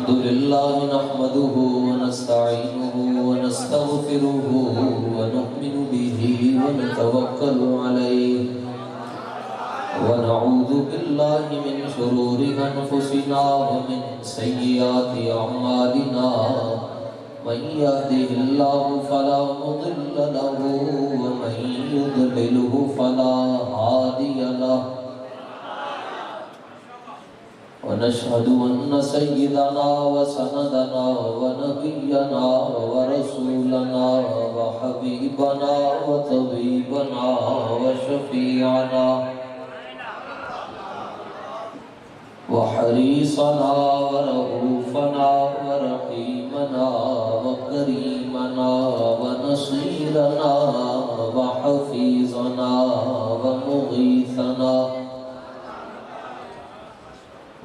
الحمد لله نحمده ونستعينه ونستغفره ونؤمن به ونتوكل عليه ونعوذ بالله من شرور أنفسنا ومن سيئات أعمالنا من يهده الله فلا مضل له ومن يضلله فلا هادي له ونشهد أن سيدنا وسندنا ونبينا ورسولنا وحبيبنا وطبيبنا وشفيعنا وحريصنا ورؤوفنا ورحيمنا وكريمنا ونصيرنا وحفيظنا ومغيثنا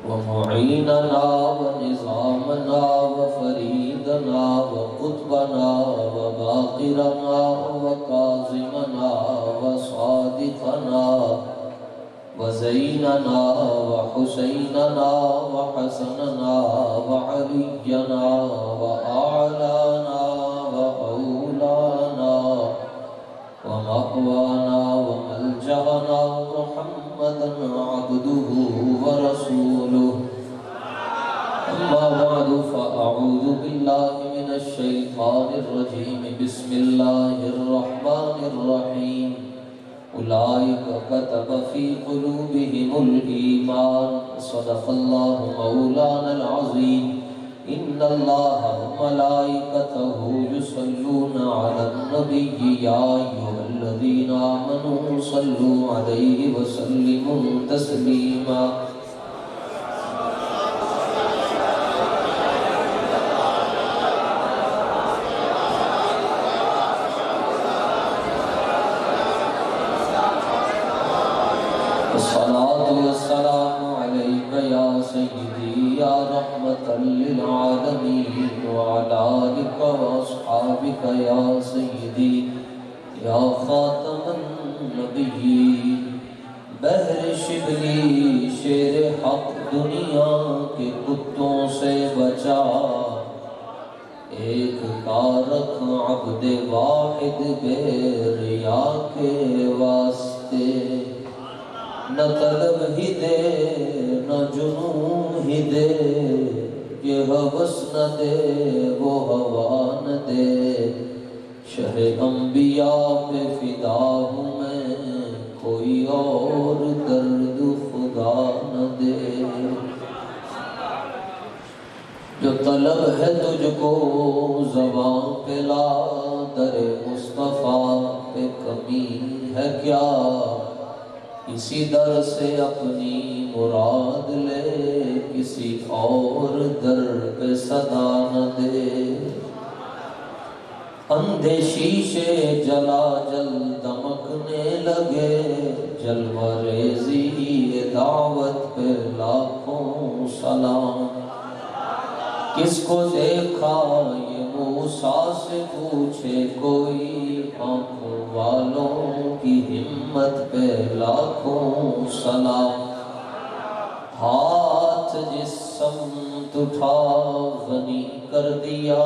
ومعيننا ونظامنا وفريدنا وقطبنا وباقرنا وكاظمنا وصادقنا وزيننا وحسيننا وحسننا وعلينا وأعلانا وأولانا ومأوانا وملجأنا محمدا عبده ورسوله أما بعد فأعوذ بالله من الشيطان الرجيم بسم الله الرحمن الرحيم أولئك كتب في قلوبهم الإيمان صدق الله مولانا العظيم إن الله وملائكته يصلون على النبي يا أيها الذين آمنوا صلوا عليه وسلموا تسليما الصلاة والسلام عليك يا سيدي يا رحمة للعالمين وعلى آلك وأصحابك يا سيدي يا خاتم النبيين بحر شبلی شیر حق دنیا کے کتوں سے بچا ایک کارخ عبد واحد بے ریا کے واسطے نہ طلب ہی دے نہ جنون ہی دے یہ ہوس نہ دے وہ ہوا نہ دے شہ انبیاء پہ فدا ہوں میں کوئی اور درد خدا نہ دے جو طلب ہے تجھ کو زبان پہ لا در مصطفیٰ پہ کمی ہے کیا کسی در سے اپنی مراد لے کسی اور در پہ صدا نہ دے اندھے شیشے جلا جل دمکنے لگے جلوہ ریزی دعوت پہ لاکھوں سلام کس کو دیکھا یہ موسیٰ سے پوچھے کوئی آنکھوں والوں کی ہمت پہ لاکھوں سلام ہاتھ جس سمت اٹھا غنی کر دیا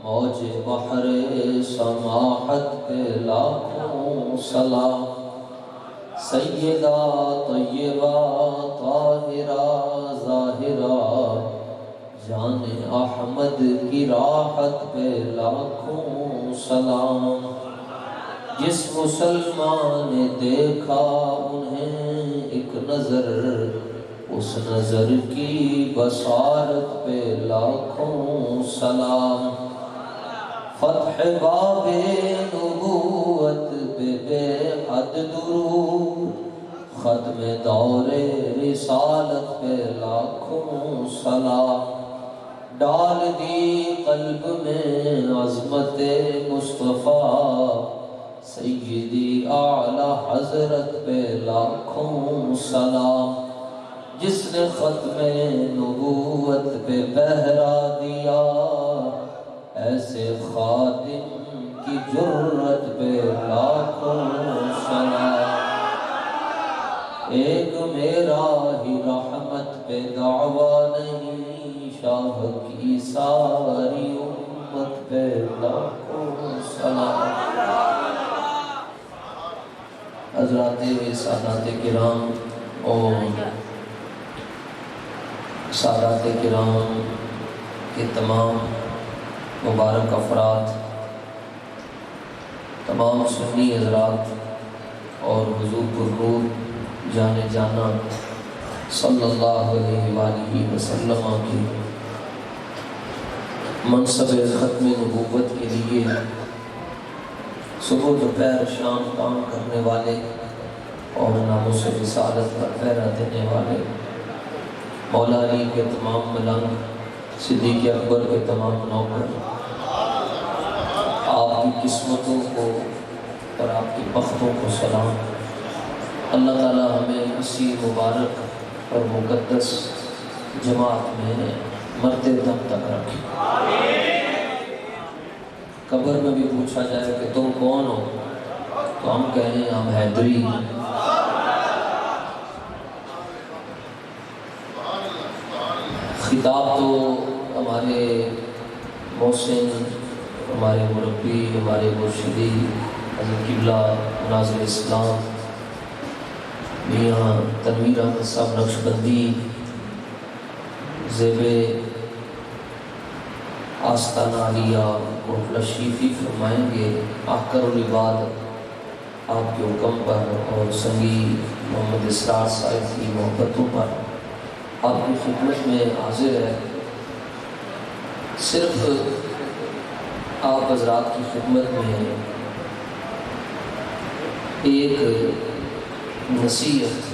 موج بحر سماحت پہ لاکھوں سلام سیدہ طیبہ طاہرہ ظاہرہ جان احمد کی راحت پہ لاکھوں سلام جس مسلمان نے دیکھا انہیں ایک نظر اس نظر کی بصارت پہ لاکھوں سلام فتح باب نبوت پہ بے حد درود ختم دور رسالت پہ لاکھوں سلام ڈال دی قلب میں عظمت مصطفیٰ سیدی اعلی حضرت پہ لاکھوں سلام جس نے ختم نبوت پہ پہرا دیا ایسے خادم کی جرت پہ لاکھوں سلام ایک میرا ہی رحمت پہ دعویٰ نہیں حضرات سادات کرام اور سادات کرام کے تمام مبارک افراد، تمام سنی حضرات اور حضور پرنور جان جانا صلی اللہ علیہ وآلہ وسلم کی منصب ختم نبوت کے لیے صبح دوپہر شام کام کرنے والے اور ناموس رسالت پر پہرا دینے والے مولا علی کے تمام ملنگ، صدیق اکبر کے تمام نوکر، آپ کی قسمتوں کو اور آپ کی بختوں کو سلام۔ اللہ تعالی ہمیں اسی مبارک اور مقدس جماعت میں مرتے دم تک رکھے۔ قبر میں بھی پوچھا جائے کہ تم کون ہو تو ہم کہیں ہم حیدری ہیں۔ خطاب تو ہمارے محسن، ہمارے مربی، ہمارے مرشدی حضرت قبلہ ناظر اسلام میاں تنویر احمد صاحب نقشبندی زیب آستانہ عالیہ تشریفی فرمائیں گے۔ آخر العباد آپ کے حکم پر اور سنگی محمد اسرار صاحب کی محبتوں پر آپ کی خدمت میں حاضر ہے۔ صرف آپ حضرات کی خدمت میں ایک نصیحت،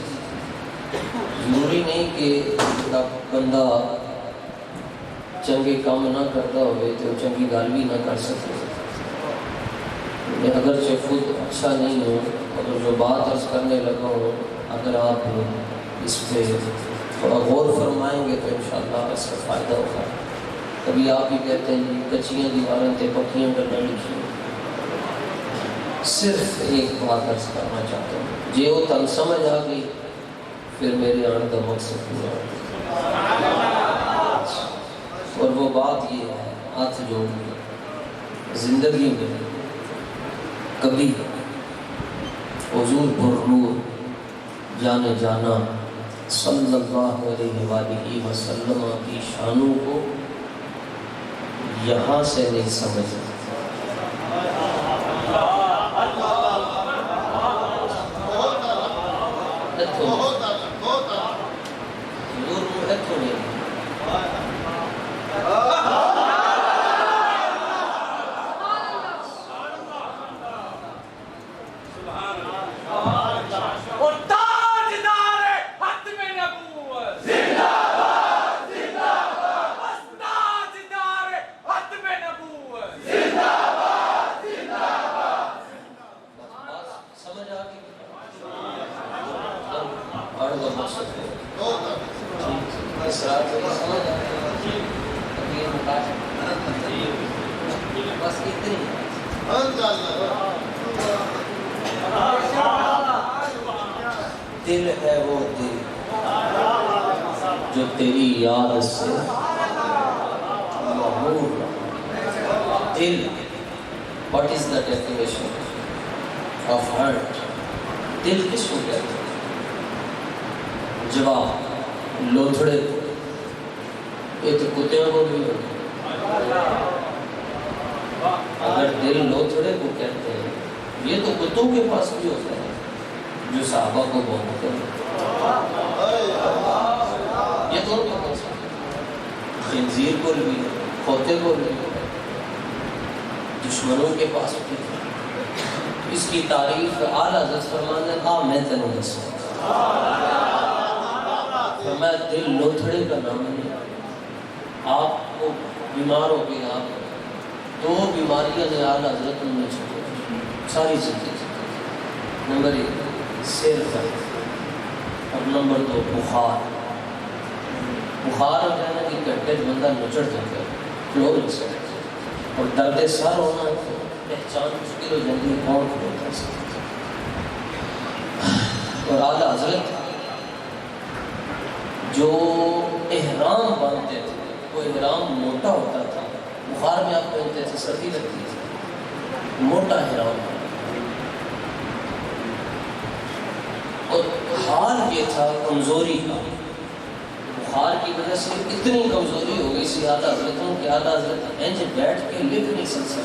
ضروری نہیں کہ بندہ چنگے کام نہ کرتا ہوئے تو چنگی گال بھی نہ کر سکے۔ میں اگرچہ خود اچھا نہیں ہوں، اگر جو بات عرض کرنے لگا ہوں اگر آپ اس پہ تھوڑا غور فرمائیں گے تو انشاءاللہ اس کا فائدہ ہوگا۔ کبھی آپ ہی کہتے ہیں کچیاں دیواریں تے پکیاں کرنا لکھی۔ صرف ایک بات عرض کرنا چاہتا ہوں، جے وہ تن سمجھ آ گئی پھر میرے آنے کا مقصد پورا ہو۔ اور وہ بات یہ ہے، ہاتھ جوڑ کے زندگی میں کبھی حضور پرنور جانے جانا صلی اللہ علیہ وآلہ وسلم کی شانوں کو یہاں سے نہیں سمجھا۔ دل ہے وہ دل جو تیری یاد سے مغرور۔ دل، what is the definition of heart؟ دل کس کو کہتے ہیں؟ جواب لوتھڑے کو، یہ تو کتوں کو بھی ہوتا ہے۔ اگر دل لوتھڑے کو کہتے ہیں، یہ تو کتوں کے پاس بھی ہوتا ہے جو صحابہ کو بہت کرے۔ یہ تو خنزیر کو بھی، کھوتے کو بھی، دشمنوں کے پاس بھی۔ اس کی تعریف اعلیٰ حضرت فرماتے ہیں ہاں میں تینوں دسوں۔ میں دل لوتھڑے کا نام ہے۔ آپ کو بیمار ہو گئے، آپ دو بیماریاں نے اعلیٰ حضرت میں چھوڑی ساری زندگی۔ نمبر 1 سر درد اور نمبر 2 بخار۔ بخار ہو جانا کہ گھنٹے بندہ نچڑ جاتا ہے، کھلو نہیں سکتا، اور درد سر ہونا پہچان مشکل ہو جاتی ہے کون کھلوتا ہے۔ اور اعلیٰ حضرت جو احرام باندھتے تھے وہ احرام موٹا ہوتا تھا۔ بخار میں آپ پہنتے تھے، سردی لگتی تھی، موٹا احرام۔ اور حال یہ تھا کمزوری کا، بخار کی وجہ سے اتنی کمزوری ہو گئی سی اعلیٰ حضرتوں کہ اعلیٰ حضرت انج بیٹھ کے لکھ نہیں سکتا،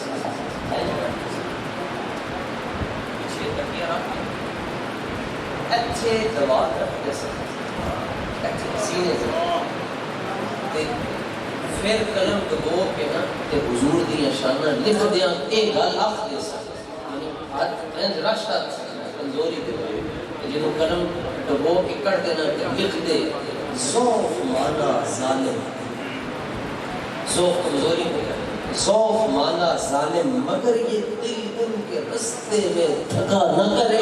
پیچھے تکیہ رکھ کے اچھے دبا رکھ دے سکتے سینے سے، پھر قلم دبو کے نا تے حضور دی شانہ لکھ دیاں ایک گل آخ دے سکتے، یعنی ہاتھ انج رشتہ کمزوری دے ہوئے جنہوں قلم دبو کے کر دینا تے لکھ دے ضعف مانا ظالم، ضعف کمزوری میں ضعف مانا ظالم، مگر یہ دل ان کے رستے میں تھکا نہ کرے،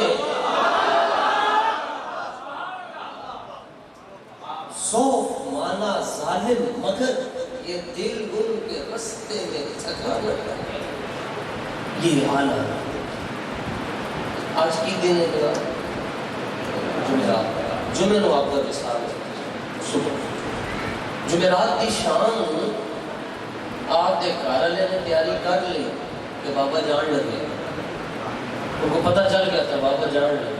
ضعف مانا ظالم مگر یہ دل ان کے رستے میں تھکا نہ کرے، یہ حال ہے۔ آج کی دن ہے جمعرات، جمعہ نو آپ کا وصال صبح جمعرات کی شام آپ دے گھر والے نے تیاری کر لی کہ بابا جان لگے، ان کو پتہ چل گیا تھا بابا جان لگے،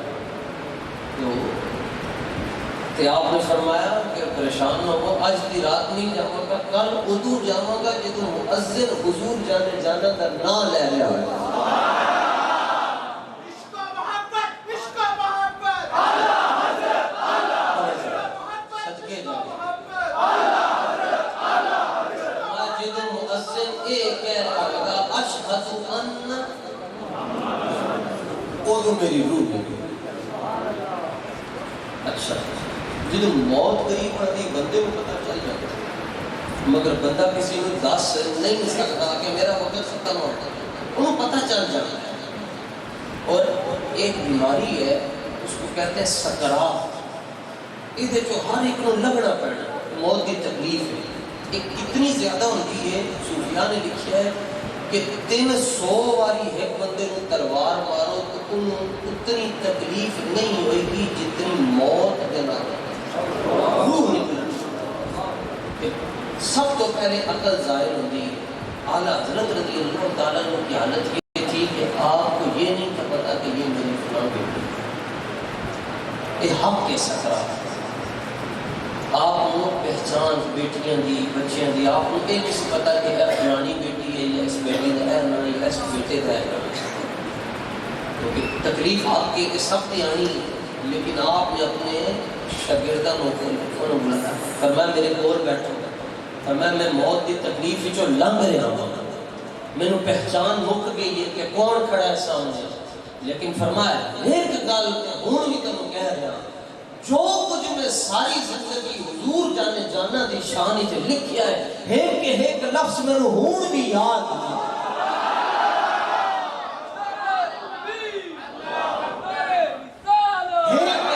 تو آپ نے فرمایا کہ پریشان نہ ہو، آج کی رات نہیں جاؤں گا، کل ادو جاؤں گا جب مؤذن حضور جانے جانا کا نام لے لیا ہے۔ میری روح ہے اچھا جب موت قریب آتی بندے کو پتہ چل جاتا ہے، مگر بندہ کسی کو دس نہیں سکتا کہ میرا وقت ختم ہوتا ہے، انہوں پتہ چل جاتا ہے۔ اور ایک بیماری ہے اس کو کہتے ہیں سکرات، یہ جو ہر ایک کو لگنا پڑنا، موت کی تکلیف ہے ایک اتنی زیادہ ہوتی ہے، صوفیاء نے لکھا ہے کہ 300 واری ایک بندے کو تلوار مارو تو انہوں اتنی تکلیف نہیں ہوئے گی جتنی موت دینا روح نکلنا۔ سب تو پہلے عقل ظاہر ہوتی، اعلیٰ حضرت رضی اللہ تعالیٰ عنہ کی حالت یہ تھی کہ آپ کو یہ نہیں تھا پتا کہ یہ میری فلاں بیٹی، یہ حق کے سکرات، آپ کو پہچان بیٹیاں دی بچیاں دی، آپ کو یہ نہیں پتا کہ اے فلانی بیٹی ہے یا اس بیٹی کا ہے نہ یا اس بیٹے کا ہے، کیونکہ تکلیف آپ کے سب کی آنی، لیکن آپ نے اپنے شاگردہ کو بلایا، فرمایا میرے کول بیٹھو، فرمایا میں موت کی تکلیف جو لنگ رہا ہوں، مینوں پہچان مک گئی ہے کہ کون کھڑا ہے سامنے، لیکن فرمایا ایک گل ہوں بھی تمہیں کہہ رہا، جو کچھ میں ساری زندگی حضور جانے جانا دی شان سے لکھیا ہے ایک لفظ میں ہون بھی یاد ہے۔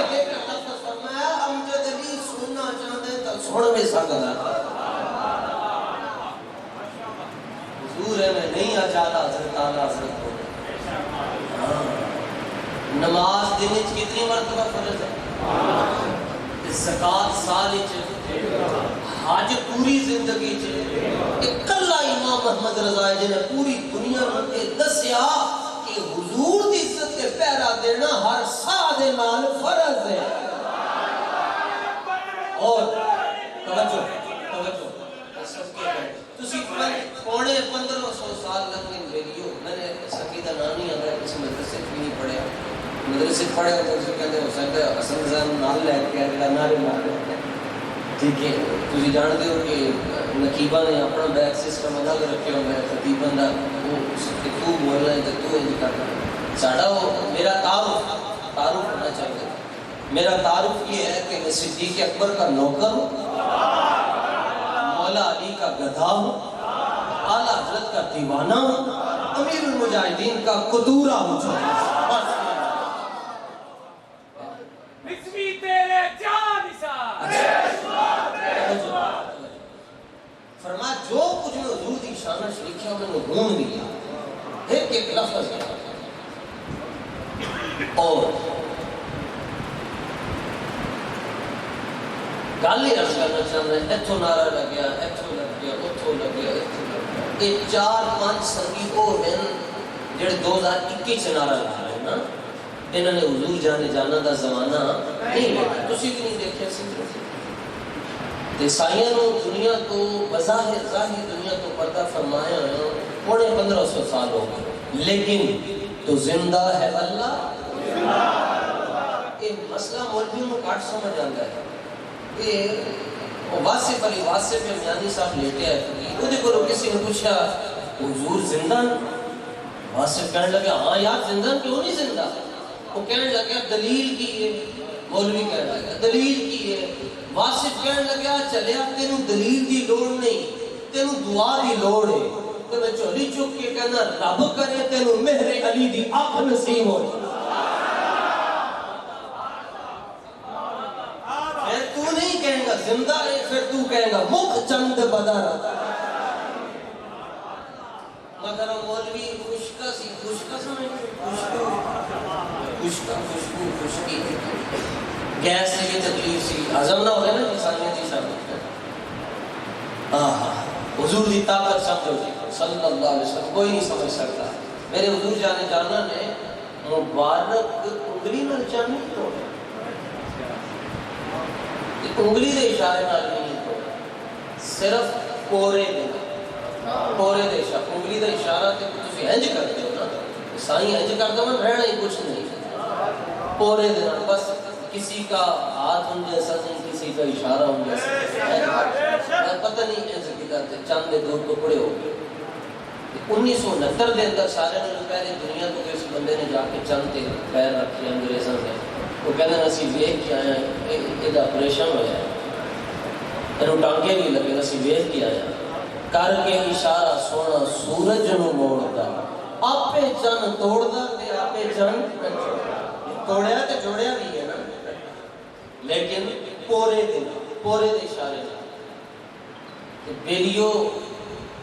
ایک لفظ فرمایا امجد علی سننا چاہتے تو سن بھی سکتا، حضور ہے میں نہیں اچھاتا حضرت اعلیٰ حضرت کو۔ نماز دن کتنی مرتبہ فرض ہے، زکات سال حج پوری زندگی اکلا امام محمد رضا جی نے پوری دنیا میں دسیا کہ حضور دی عزت کے پہرا دینا ہر سال دے نال فرض ہے۔ اور توجہ تسی پونے 1500 سال لگنے میریو، میں نے سقیدہ نانی اگر کسی مدرسے بھی نہیں پڑھے، مدرسے پڑھے تو اسے کہتے ہو سکتا ہے حسن نظام نال لے کے اگلا نعرے مارے، ٹھیک ہے تسی جانتے ہو کہ نقیبہ نے اپنا بیک سسٹم الگ رکھے ہو، میں خطیبہ دا وہ تو بولنا ہے تو انج کرنا، ساڑھا ہو میرا تعارف ہونا چاہیے، میرا تعارف یہ ہے کہ میں صدیق اکبر کا نوکر ہوں، مولا علی کا گدھا ہوں، اعلیٰ حضرت کا دیوانہ ہوں، امیر المجاہدین کا قدورہ ہوں، فرمایا جو کچھ میں حضور دی شانہ شریکہ میں نے ہون دیا ایک لفظ ہے۔ اور گالی رکھ کرنا چاہتا ہے، ایتھو نعرہ لگیا، ایتھو لگ گیا، اتھو لگ گیا، یہ 4-5 سنگی وہ ہیں جڑے 2021 سے نعرہ لگا رہے ہیں نا، انہوں نے حضور جانے جانا دا زمانہ نہیں دیکھا، تسی بھی نہیں دیکھا سی عیسائیوں نے دنیا تو بظاہر ظاہر دنیا تو پردہ فرمایا پونے 1500 سال ہو گئے، لیکن تو زندہ ہے اللہ۔ یہ مسئلہ مولویوں کو کاٹ سمجھ آتا ہے۔ یہ واصف علی واصف میں میانی صاحب لیٹے آئے وہ دیکھو کسی نے پوچھا حضور زندہ؟ واصف کہنے لگے ہاں یار زندہ، کیوں نہیں زندہ؟ وہ کہنے لگا دلیل کی ہے، مولوی کہنے لگا دلیل کی ہے، واصف کہنے لگا چلیا تینوں دلیل دی لوڑ نہیں، تینوں دعا دی لوڑ ہے۔ تو میں چولی چک کے کہنا رب کرے تینوں مہر علی دی آنکھ نصیب ہو۔ پھر تو نہیں کہیں گا زندہ ہے، پھر تو کہیں گا مکھ چند بدر۔ مگر مولوی خشکا سی، خشکا سمجھ خشکی گیس سے بھی تکلیف سی، ہضم نہ ہو گیا نا انسانیت کی شامل۔ حضور دی طاقت سمجھو جی صلی اللہ علیہ وسلم، کوئی نہیں سمجھ سکتا۔ میرے حضور جانے جانا نے مبارک انگلی نال چاند نہیں توڑا، انگلی دے اشارے نال نہیں توڑا، صرف پورے دے اشارہ، انگلی دا اشارہ تے تسی انج کرتے ہو نا، سائیں انج کرتا من رہنا ہی کچھ نہیں، پورے دے نال بس کسی کا ہاتھ ہوں جیسا نہیں، کسی کا اشارہ ہوں جیسا نہیں، پتہ نہیں ایسے کی کرتے چند دور ٹکڑے ہو گئے۔ 1969 دے اندر سارے نے پہلے دنیا کو کسی بندے نے جا کے چند تے پیر رکھے انگریزوں نے، وہ کہنے اسی ویکھ کے آیا یہ آپریشن ہوا ہے، انہوں ٹانکے بھی لگے اسی ویکھ کے آیا، کر کے اشارہ سونا سورج نو موڑدا، آپے چند توڑدا تے آپے چند توڑیا تے جوڑیا بھی ہے نا، لیکن پورے دے اشارے بیلیو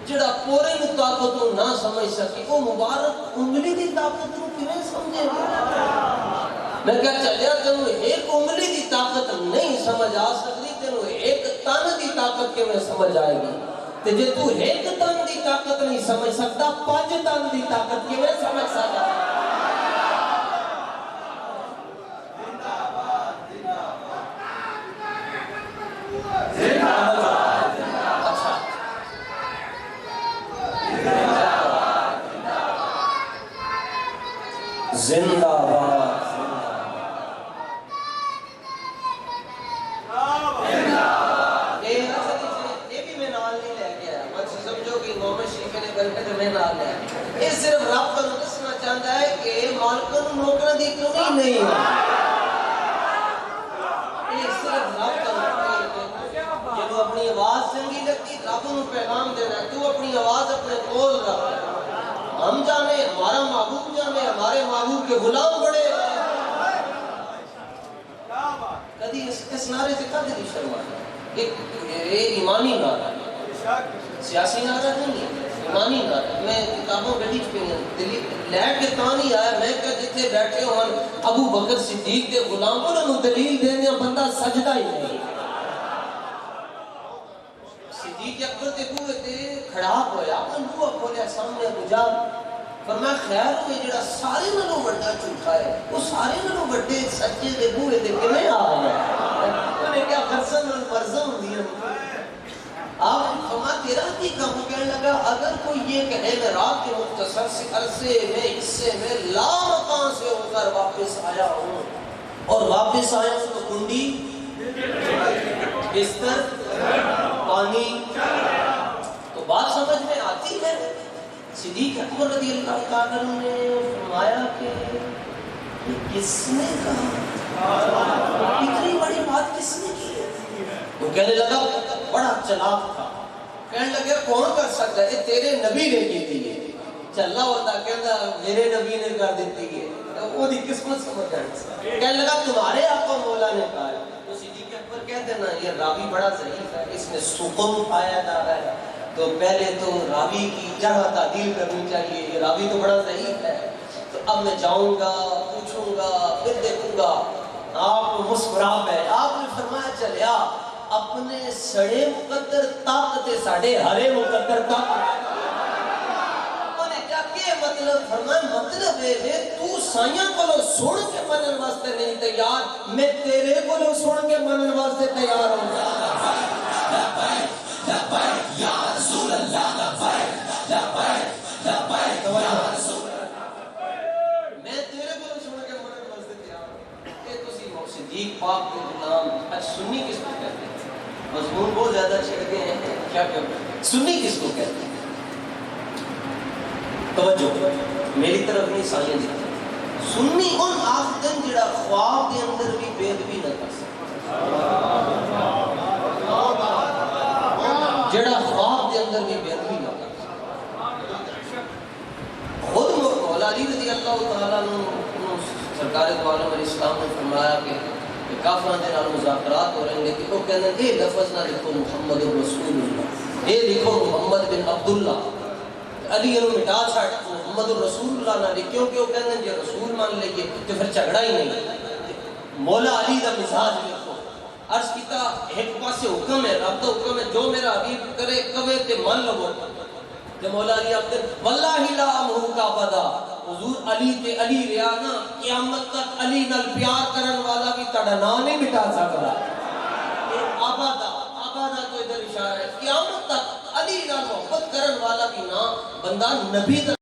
جڑا پورے دی طاقت نو نہ سمجھ سکے وہ مبارک انگلی دی طاقت نو کیویں سمجھے گا؟ میں کہا چلیا تینوں ایک انگلی دی طاقت نہیں سمجھ آ سکتی، تینوں ایک تن دی طاقت کیویں سمجھ آئے گی؟ تے جے تو ایک تن دی طاقت نہیں سمجھ سکتا، 5 تن دی طاقت کیویں سمجھ سکتا؟ زندہ باد یہ بھی میں نال نہیں لے کے آیا، مت سمجھو کہ امام شریف نے گل کر میں نال لے آیا، یہ صرف رب کو دسنا چاہتا ہے کہ مالک نو نوکر دی کمی نہیں ہے، یہ صرف رب کا جب اپنی آواز چنگی لگتی رب نو پیغام دینا، تو اپنی آواز اپنے کول رکھ، ہم جانے ہمارا محبوب جانے ہمارے محبوب کے غلام بڑے، کدی اس نعرے سے کدی نہیں شرمایا، ایک ایمانی نعرہ ہے، سیاسی نعرہ نہیں ہے، ایمانی نعرہ ہے۔ میں کتابوں گھڑی پہ دلی لے کے تاں نہیں آیا، میں کہ جتنے بیٹھے ہوں ابو بکر صدیق کے غلاموں نے دلیل دینے بندہ سجدہ ہی نہیں، صدیق اکبر تے بوئے تے کھڑا ہویا، اپنے بوہ کھولیا سامنے ابو جان، فرمایا خیر ہوئے جڑا سارے نالوں بڑا جھوٹا ہے، وہ سارے نالوں بڑے سچے دے بوئے تے کیویں آ گیا؟ انہوں نے کیا فرزن اور مرزم دیا؟ آپ فرمایا تیرا کی کام کہنے لگا اگر کوئی یہ کہے میں رات کے مختصر سے عرصے میں حصے میں لامکان سے ہو کر واپس آیا ہوں، اور واپس آیا ہوں تو کنڈی بستر پانی، تو بات سمجھ میں آتی ہے۔ صدیق اکبر رضی اللہ عنہ نے فرمایا کہ یہ کس نے کہا، اتنی بڑی بات کس نے کی؟ وہ کہنے لگا بڑا چلاک تھا، کہنے لگا کون کر سکتا ہے؟ تیرے نبی نے کی تھی، چلا ہوتا کہتا میرے نبی نے کر دیتی ہے، وہ دی قسمت سمجھ جائے، کہنے لگا تمہارے آقا مولا نے کہا ہے۔ تو صدیق اکبر کہتے ہیں نا یہ راوی بڑا ضعیف ہے، اس میں سقم پایا جا رہا ہے، تو پہلے تو راوی کی جگہ تعدیل کرنی چاہیے، یہ راوی تو بڑا ضعیف ہے، تو اب میں جاؤں گا پوچھوں گا پھر دیکھوں گا۔ آپ مسکرا پہ آپ نے فرمایا چلیا اپنے سڑے مقدر طاقت ساڑے ہرے مقدر طاقت، انہوں نے کیا کہ مطلب ہے تو سائیاں کو سن کے منن واسطے نہیں تیار، میں تیرے کو سن کے منن واسطے تیار ہوں۔ یا رسول اللہ لبیک لبیک لبیک یا رسول اللہ، میں تیرے کو سن کے منن واسطے تیار ہوں۔ کہ تسی صدیق پاک کے غلام، اچھا سنی کس کو کہتے ہیں؟ مضمون بہت زیادہ اچھے لگے ہیں، کیا سنی کس کو کہتے ہیں؟ توجہ میری طرف نہیں سائیں دی سنی ان آخدن جڑا خواب دے اندر بھی بید بھی نہ کر سکتا، جڑا خواب دے اندر بھی بید بھی نہ کر سکتا۔ خود مولا علی رضی اللہ تعالیٰ عنہ سرکار دو عالم علیہ السلام نے فرمایا کہ کافران دے نال مذاکرات ہو رہے ہیں کہ وہ کہنے اے لفظ نہ لکھو محمد رسول اللہ، اے لکھو محمد بن عبداللہ، علی انہوں مٹا چھاڑ محمد الرسول اللہ نہ لکھ، کیونکہ وہ کہنے ہیں جی رسول مان لئیے تو پھر جھگڑا ہی نہیں۔ مولا علی دا مزاج لکھو، عرض کیتا ایک پاسے حکم ہے، رب دا حکم ہے، جو میرا حبیب کرے کبے تے مان لگو۔ کہ مولا علی عبد واللہ لا امہو کا بدا، حضور علی تے علی ریانا قیامت تک علی نال پیار کرن والا بھی تڑا نا نہیں مٹا سکتا۔ آبادہ آبادہ تو ادھر اشارہ ہے، قیامت تک علی نال محبت کرن والا بھی نا بندہ نبی تک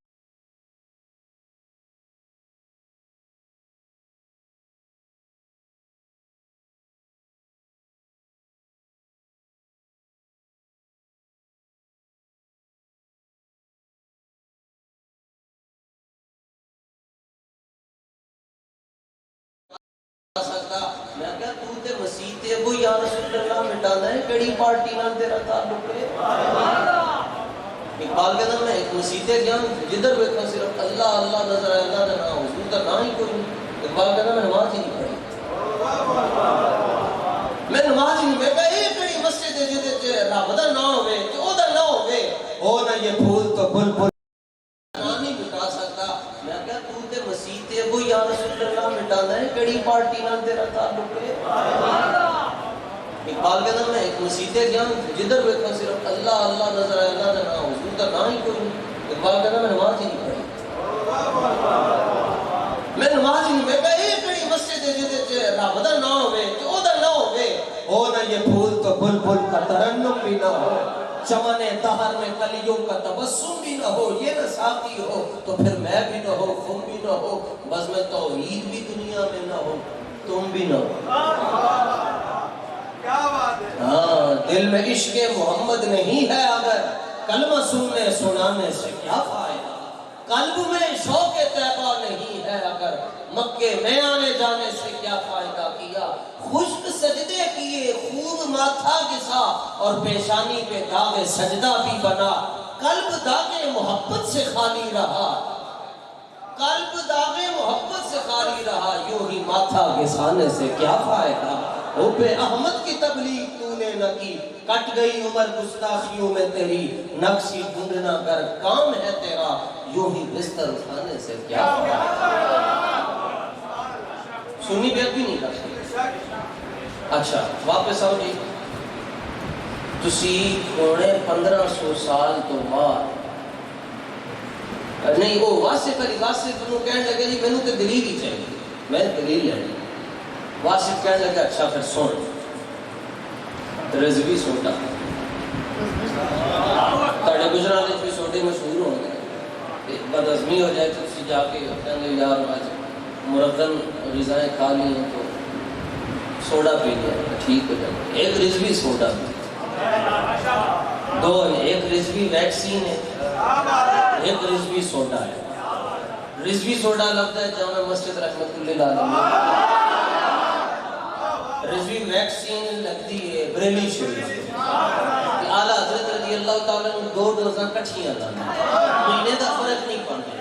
سکتا۔ میں کہا تو تے مسیح تے ابو یا رسول اللہ مٹانا ہے، کڑی پارٹی نال تیرا تعلق ہے؟ اقبال کہتا میں ایک مسیح تے گیا جدھر بیٹھا صرف اللہ اللہ نظر آئے، اللہ نہ حضور کا نہ ہی کوئی نہیں۔ اقبال کہتا میں نماز ہی نہیں پڑھی، میں نماز ہی نہیں، میں کہا ایک کڑی مسجد ہے جدھر رب دا نہ ہوئے تو او دا نہ ہوئے، ہو نہ یہ پھول تو بل بل یا رسول اللہ مٹانا ہے، کڑی پارٹی نال تیرا تعلق ہے؟ اقبال کہتا میں ایک مسیح تے گیا جدھر بیٹھا صرف اللہ اللہ نظر آئے، اللہ نہ حضور کا نہ ہی کوئی نہیں۔ اقبال کہتا میں نماز ہی نہیں پڑھی، میں نماز ہی نہیں، میں کہا ایک کڑی مسجد ہے جدھر رب دا نہ ہوئے تو او دا نہ ہوئے، ہو نہ یہ پھول تو بل بل کا ترنم بھی نہ ہو، چمن دہر میں کلیوں کا تبسم بھی نہ ہو، یہ نہ ساقی ہو تو پھر میں بھی نہ ہو، تم بھی نہ ہو، بس میں توحید بھی دنیا میں نہ ہو، تم بھی نہ ہو۔ ہاں دل میں عشق محمد نہیں ہے اگر، کلمہ سننے سنانے سے کیا فائدہ، قلب میں شوق طیبہ نہیں ہے اگر، مکے میں آنے جانے سے کیا فائدہ کیا، خشک سجدے کیے خوب ماتھا گسا اور پیشانی پہ داغ سجدہ بھی بنا، قلب داغ محبت سے خالی رہا، قلب داغ محبت سے خالی رہا، یوں ہی ماتھا گسانے سے کیا فائدہ، حب احمد کی تبلیغ تو نے نہ کی، کٹ گئی عمر گستاخیوں میں تیری، نقشی ڈھونڈنا کر کام ہے تیرا، یوں ہی بستر اٹھانے سے کیا فائدہ۔ سنی بیعت بھی نہیں کر سکتے۔ اچھا واپس آؤ جی، تسی پونے 1500 سال تو بعد نہیں وہ واسف علی واسف انہوں کہنے لگے جی میں نے تو دلیل ہی چاہیے، میں دلیل لینی، واسف کہنے لگا اچھا پھر سن، رضوی سوٹا تاڑے گجرالے بھی سوٹے مشہور ہوں گے، بدعزمی ہو جائے تو اسی جا کے کہنے یار آج مرغن غذائیں کھا لی ہیں تو سوڈا پی لیا ٹھیک ہو جائے، ایک رضوی سوڈا پی، دو ایک رضوی ویکسین ہے، ایک رضوی سوڈا ہے، رضوی سوڈا لگتا ہے جامع مسجد رحمت اللہ علیہ، رضوی ویکسین لگتی ہے بریلی شریف، اعلیٰ حضرت رضی اللہ تعالیٰ نے 2 ڈوزاں کٹھیاں لانا، مہینے دا فرق نہیں پڑھنے،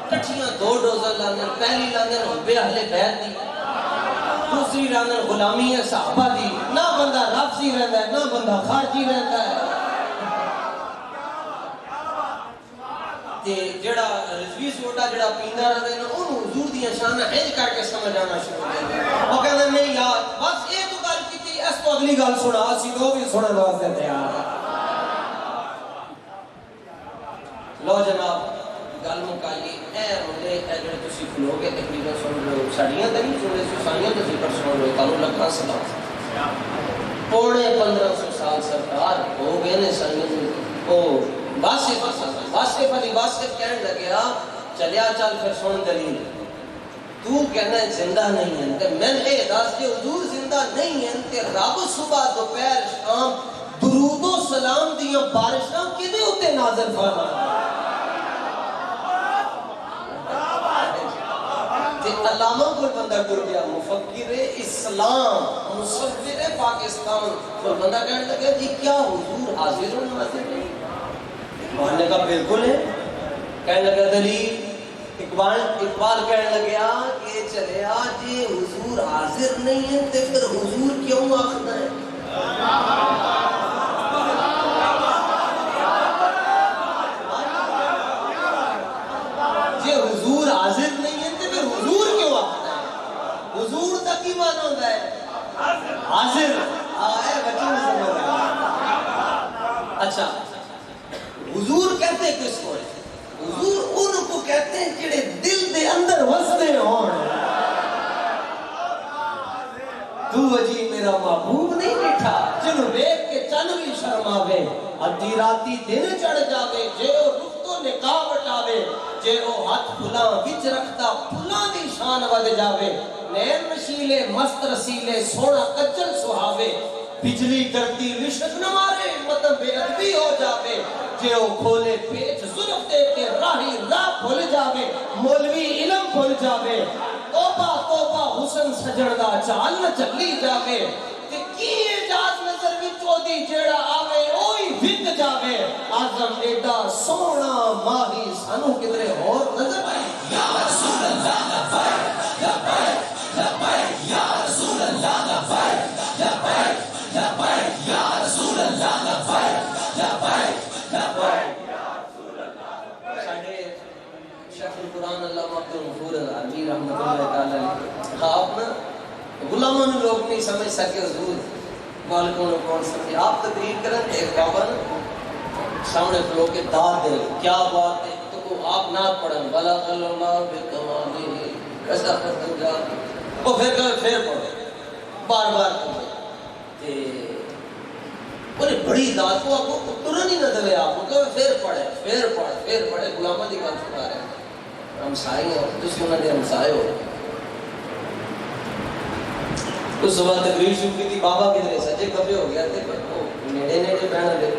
کٹھیاں 2 ڈوزاں لانا، پہلی لانا حب اہل بیت دی، دوسری لانا غلامی ہے صحابہ دی، نہ بندہ لفظی رہتا ہے نہ بندہ خارجی رہتا ہے۔ جڑا رضوی سوڈا جڑا پیندا رہتا ہے نا انہوں حضور دیاں شاناں ہج کر کے سمجھ آنا شروع کر دیا، وہ کہنا نہیں یار بس یہ تو گل کی اس کو اگلی گل سنا، اسی دو بھی سنن واسطے تیار۔ لو جناب گل مکائیے اے ملے اے جڑے تسی کھلو کے تقریرا سن رہے ہو ساڈیاں تے نہیں سن رہے سائیاں تے ذکر سن رہے ہو تانوں لکھاں سلام پونے 1500 سال سرکار ہو گئے نے سائیاں او واصف علی واصف کہنے لگیا چلیا چل پھر سن دلیل تو کہنا ہے زندہ نہیں ہے تے میں اے دس کہ حضور زندہ نہیں ہے تے رب صبح دوپہر شام درود و سلام دیاں بارشاں کدے اوتے نازل فرمایا تے علامہ کوئی بندہ ٹر گیا مفکر اسلام مصور پاکستان کوئی بندہ کہنے لگا جی کیا حضور حاضر و ناظر نہیں اقبال نے کہا بالکل ہے کہنے لگا دلیل اقبال کہنے لگیا کہ چلیا جی حضور حاضر نہیں ہے تے پھر حضور کیوں آخنا ہے جی حضور حاضر نہیں ہے تے پھر حضور کیوں آخنا ہے حضور تک ہی مانا ہوتا ہے حاضر آئے بچوں میں سمجھ رہا اچھا حضور کہتے کس کو ہے حضور ان کو کہتے ہیں جڑے دل دے اندر وسدے ہون تو وجی میرا محبوب نہیں بیٹھا جنوں ویکھ کے چن بھی شرماوے ادھی راتی دن چڑھ جاوے جے او رخ تو نقاب ہٹاوے جے او ہاتھ پھلاں وچ رکھتا پھلاں دی شان ود جاوے نین نشیلے مست رسیلے سونا کچل سہاوے بجلی ڈرتی رشک نہ مارے مطلب بے ادبی ہو جاوے جے او کھولے پیچ ظلم دے کے راہی راہ بھول جاوے مولوی علم بھول جاوے توبہ توبہ حسن سجن دا چال نہ چلی جاوے تے کی اجاز نظر وچ چودی جیڑا آوے اوہی وک جاوے اعظم ایڈا سونا ماہی سانو کدرے اور نظر آئے یا رسول اللہ لبیک لبیک لبیک یا رسول اللہ لبیک لبیک لبیک یا رسول اللہ لبیک لبیک لبیک ساڈے شیخ القرآن علامہ عبد الغفور العربی رحمۃ اللہ تعالی علیہ آپ نا غلاموں نے لوگ نہیں سمجھ سکے حضور مالکوں نے کون سمجھے آپ تقریر کریں تے بابا سامنے کھلو کے داد دے کیا بات ہے تو کو آپ نعت پڑھیں بلا اللہ بکمالہ کیسا ختم جا وہ پھر پڑھے بار بار پڑھے تے انہیں بڑی داد کو آپ کو ترن ہی نہ دے آپ کو کہ پھر پڑھے غلامہ دی بات سنا رہے ہیں ہم سائیں ہو تسی انہوں نے ہم سائے ہو اس صبح تقریر شروع کی تھی بابا کدھر سجے کبے ہو گیا تھے نیڑے نیڑے بہنا دے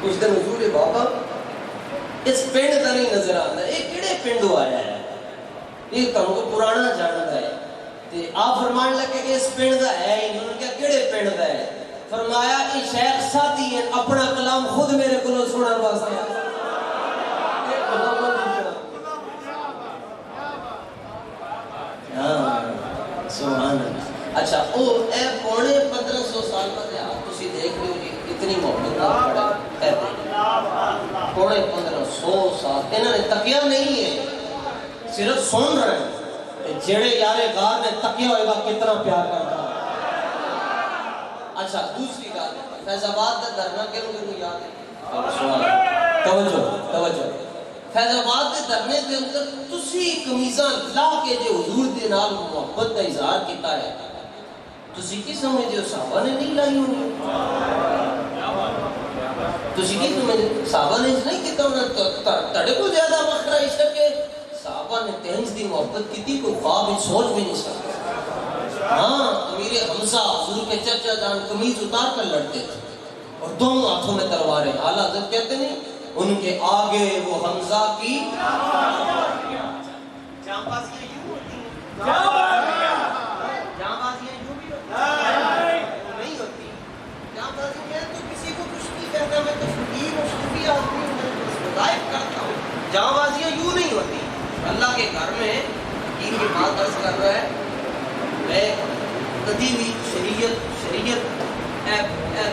کچھ دن حضور بابا اس پنڈ کا نہیں نظر آتا یہ کہڑے پنڈو آیا ہے یہ تم کو پرانا جانتا ہے تے آپ فرمان لگے کہ اس پنڈ کا ہے ہی انہوں نے کہا کہڑے پنڈ کا ہے فرمایا یہ شیخ ساتھی ہیں اپنا کلام خود میرے کو سننا واسطے سبحان اللہ اچھا او اے پونے 1500 سال بعد تسی دیکھ رہے ہو جی اتنی محبت نال پڑھا ہے پونے 1500 سال انہوں نے تکیا نہیں ہے صرف سن رہے ہیں جڑے یارے غار نے تکیا ہوئے گا کتنا پیار کرتا ہے اچھا دوسری بات فیض آباد کا دھرنا کیوں یاد ہے توجہ فیض آباد کے دھرنے کے اندر تسی قمیضاں لا کے جو حضور دے نال محبت کا اظہار کیتا ہے تسی کی سمجھتے ہو صحابہ نے نہیں لائی ہونی تسی کی سمجھتے صحابہ نے نہیں کیتا ہونا تڑے کو زیادہ وقت عشق ہے صحابہ نے تہنز دی محبت کی تھی کوئی خواب سوچ بھی نہیں سکتا ہاں امیر حمزہ حضور کے چچا جان قمیض اتار کر لڑتے تھے اور دونوں ہاتھوں میں تلواریں اعلیٰ حضرت کہتے نہیں ان کے آگے وہ حمزہ کی جانبازیاں یوں ہوتی ہیں جانبازیاں یوں بھی نہیں ہوتی جانبازیاں تو کسی کو کچھ نہیں کہتا میں تو فقیر اور صوفی آدمی ہوں میں مذاہب کرتا ہوں جانبازیاں یوں نہیں ہوتی اللہ کے گھر میں دین کی بات عرض کر رہا ہے میں کدی بھی شریعت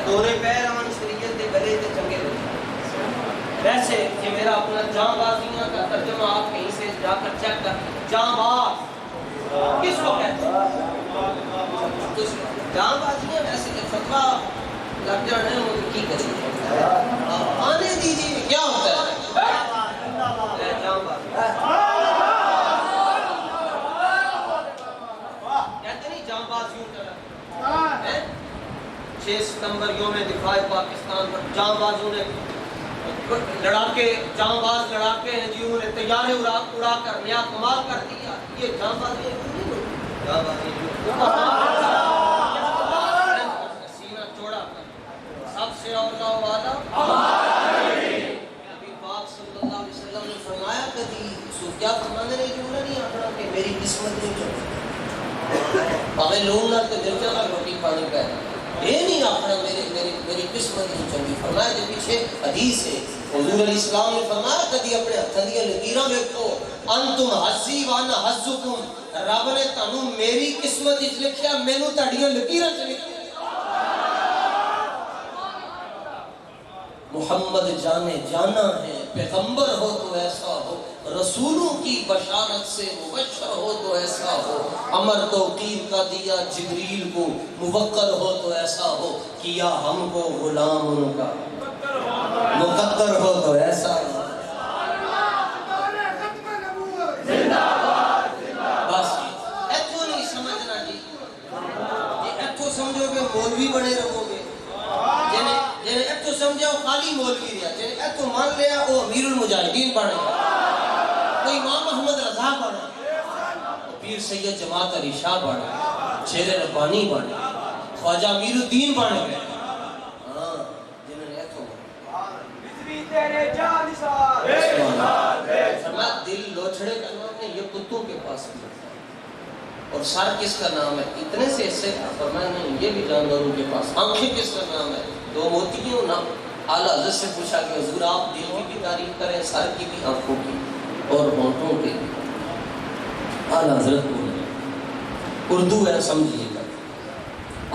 دورے پیران شریعت دے گلے تے چنگے لگے ویسے کہ میرا اپنا جاں بازیاں کا ترجمہ آپ کہیں سے جا کر چیک کر جاں باز کس کو کہتے ہیں جاں بازیاں ویسے کہ فتوہ لگ جانے مجھے کی کریں آنے دیجیے کیا ہوتا ہے جاں باز جاں بازیوں طرح 6 ستمبر یوم دفاع پاکستان پر جاں بازوں نے لڑاکے جاں باز لڑاکے ہیں جی، انہوں نے طیارے اڑا کر نیا کمال کر دیا. یہ جاں بازی جاں بازی سینہ چوڑا کر سب سے اولا والا نبی پاک صلی اللہ علیہ وسلم نے فرمایا کہ کیا فرمانے نے کیوں نہیں آخنا کہ میری قسمت نہیں چلتی پاوے لوگ نہ تو دل چلا روٹی کھانی پہ یہ نہیں آخنا میری قسمت نہیں چلتی. فرمایا جو پیچھے حدیث ہے حضور علیہ السلام نے فرمایا کدی اپنے ہاتھوں دیا لکیراں ویکھو انتم حظی وانا حظکم رب نے تانوں میری قسمت وچ لکھیا مینوں تہاڈیاں لکیراں وچ لکھیا. محمد جانے جانا ہے پیغمبر ہو تو ایسا ہو رسولوں کی بشارت سے مبشر ہو تو ایسا ہو امر توقیر کا دیا جبریل کو موکل ہو تو ایسا ہو کیا ہم کو غلام ان کا مقدر ہو تو ایسا ہو. بس ایتھوں نہیں سمجھنا جی یہ ایتھوں سمجھو گے مولوی بنے رہو گے جنہیں ایتھوں سمجھا وہ خالی مولوی رہا جنہیں ایتھوں مان لیا وہ امیر المجاہدین بنے کوئی امام محمد رضا بنا پیر سید جماعت علی شاہ بنا شیر ربانی بنا خواجہ امیر الدین بن گئے. ہاں جنہوں نے ایتھوں فرمایا دل لوچھڑے کا نام ہے یہ کتوں کے پاس ہے اور سر کس کا نام ہے اتنے سے حصے فرمایا نہیں یہ بھی جانوروں کے پاس. آنکھیں کس کا نام ہے 2 موتیوں نا. اعلیٰ حضرت سے پوچھا کہ حضور آپ دل کی بھی تعریف کریں سر کی بھی آنکھوں کی اور ہونٹوں کے بھی. اعلیٰ حضرت کو اردو ہے سمجھیے گا.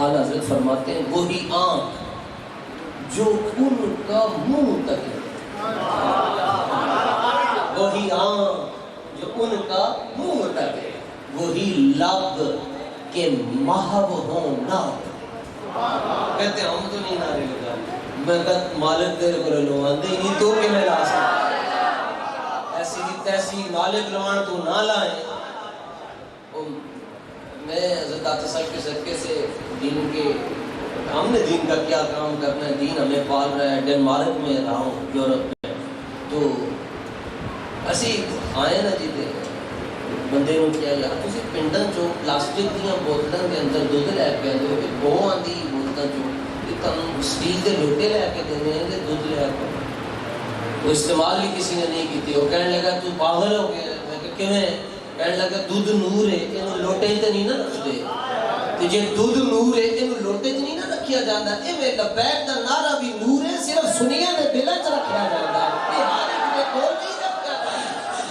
اعلیٰ حضرت فرماتے ہیں وہی آنکھ جو ان کا منہ تک ہے وہی آنکھ جو ان کا منہ تک ہے وہی لب کے محو ہوں ناب. کہتے ہیں ہم تو نہیں نعرے لگا میں کہتا مالک تیرے کو لو آندے ہی نہیں تو کہ میں لا سکتا ایسی دی تیسی مالک لوان تو نہ لائیں. میں حضرت عطا صاحب کے صدقے سے دین کے ہم نے دین کا کیا کام کرنا ہے دین ہمیں پال رہا ہے. ڈنمارک میں رہا ہوں یورپ میں تو اسی آئے نا جی بندے نو کیا یار تسی پنڈاں چوں پلاسٹک دیاں بوتلاں دے اندر دودھ لے کے آندے ہو کہ بو آندی بوتلاں چوں کہ تم سٹیل دے لوٹے لے کے دینے ہیں دودھ لے کے وہ استعمال بھی کسی نے نہیں کیتی. وہ کہنے لگا تو پاگل ہو گیا. میں کہ کیویں کہنے لگا دودھ نور ہے اینو لوٹے تے نہیں نہ رکھدے تے جے دودھ نور ہے اینو لوٹے تے نہیں نہ رکھیا جاندا. ایویں لبیک دا نعرہ بھی نور ہے صرف سنیاں دے دلاں وچ رکھیا جاندا ہے. یہ ہر ایک دے کول نہیں رکھیا جاندا.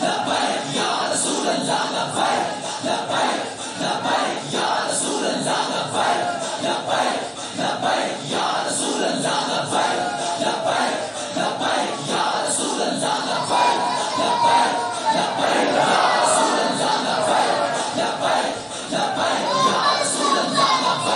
لبیک یا رسول اللہ لبیک لبیک لبیک یا رسول اللہ لبیک لبیک لبیک یا رسول اللہ لبیک لبیک لبیک یا رسول اللہ لبیک لبیک لبیک یا رسول اللہ لبیک لبیک لبیک یا رسول اللہ لبیک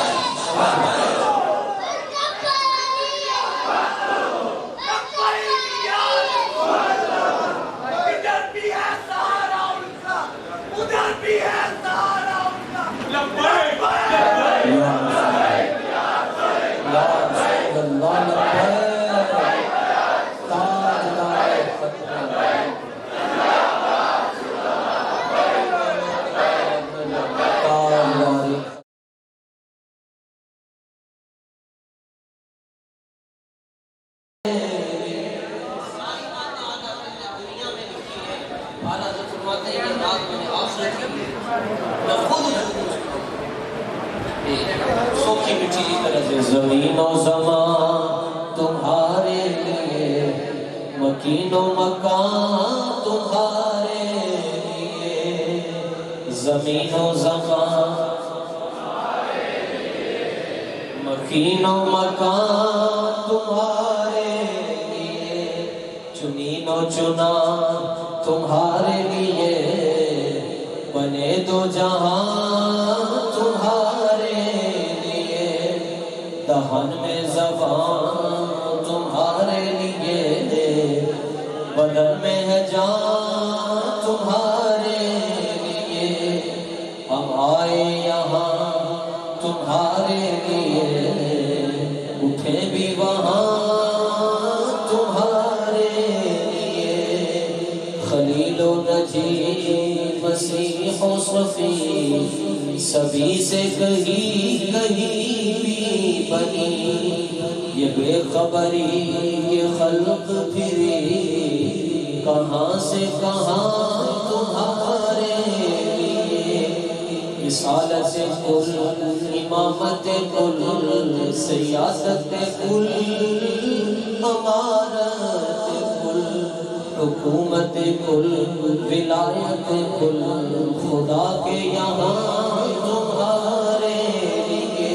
زمین و زمان تمہارے لیے مکین و مکان تمہارے لیے زمین و زمان مکین و مکان تمہارے لیے چنین و چنا تمہارے لیے بنے دو جہاں تمہارے دہن میں زبان تمہارے لیے بدن میں ہے جان تمہارے لیے ہم آئے یہاں صوفی سبھی سے کہیں بھی بنی، یہ بے خبری یہ خلق پھری کہاں سے کہاں تمہارے لیے، رسالت کل امامت کل سیاست کل امارت کل حکومت کل ولایت کل خدا کے یہاں تمہارے لیے،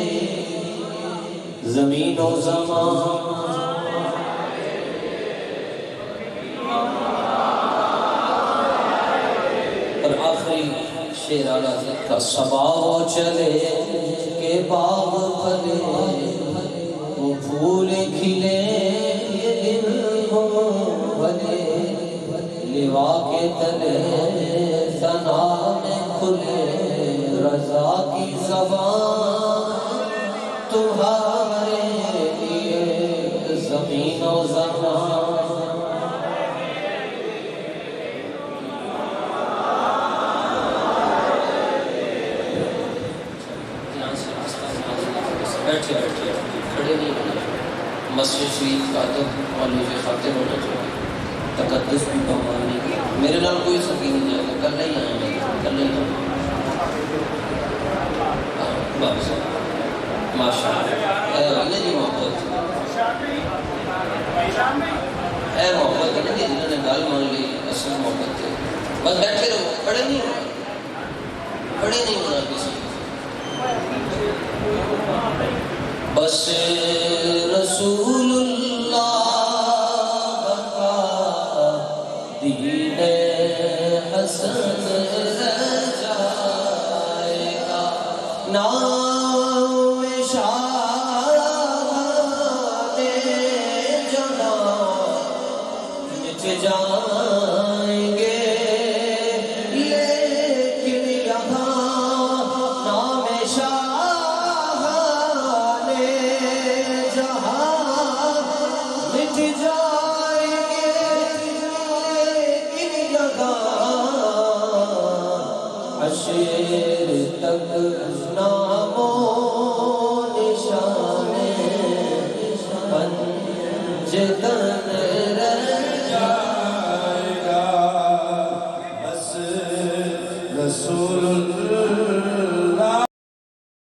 زمین و زمان اور آخری شعر اعلیٰ حضرت کا، صبا ہو چلے کہ باغ پھلے وہ پھول کھلے یہ دل ہو بھلے، لوا کے تلے ثنا میں کھلے رضا کی زبان تمہارے لیے، زمین و زمان بیٹھے کھڑے نہیں ہونا، مسجد شریف کا ادب اور مجھے خاطر ہونا چاہیے، تقدس بھی پامال نہیں کیا، میرے نام کوئی سکی نہیں جائے گا، کل نہیں آئیں گے، کل نہیں آئیں گے، بس ماشاء اللہ اے جی محبت اے محبت ہے جی، جنہوں نے گال مان لی اصل محبت ہے، بس بیٹھے رہو، کھڑے نہیں ہونا، کھڑے نہیں ہونا کسی، بس رسول اللہ کا دین حسن رہ جائے گا،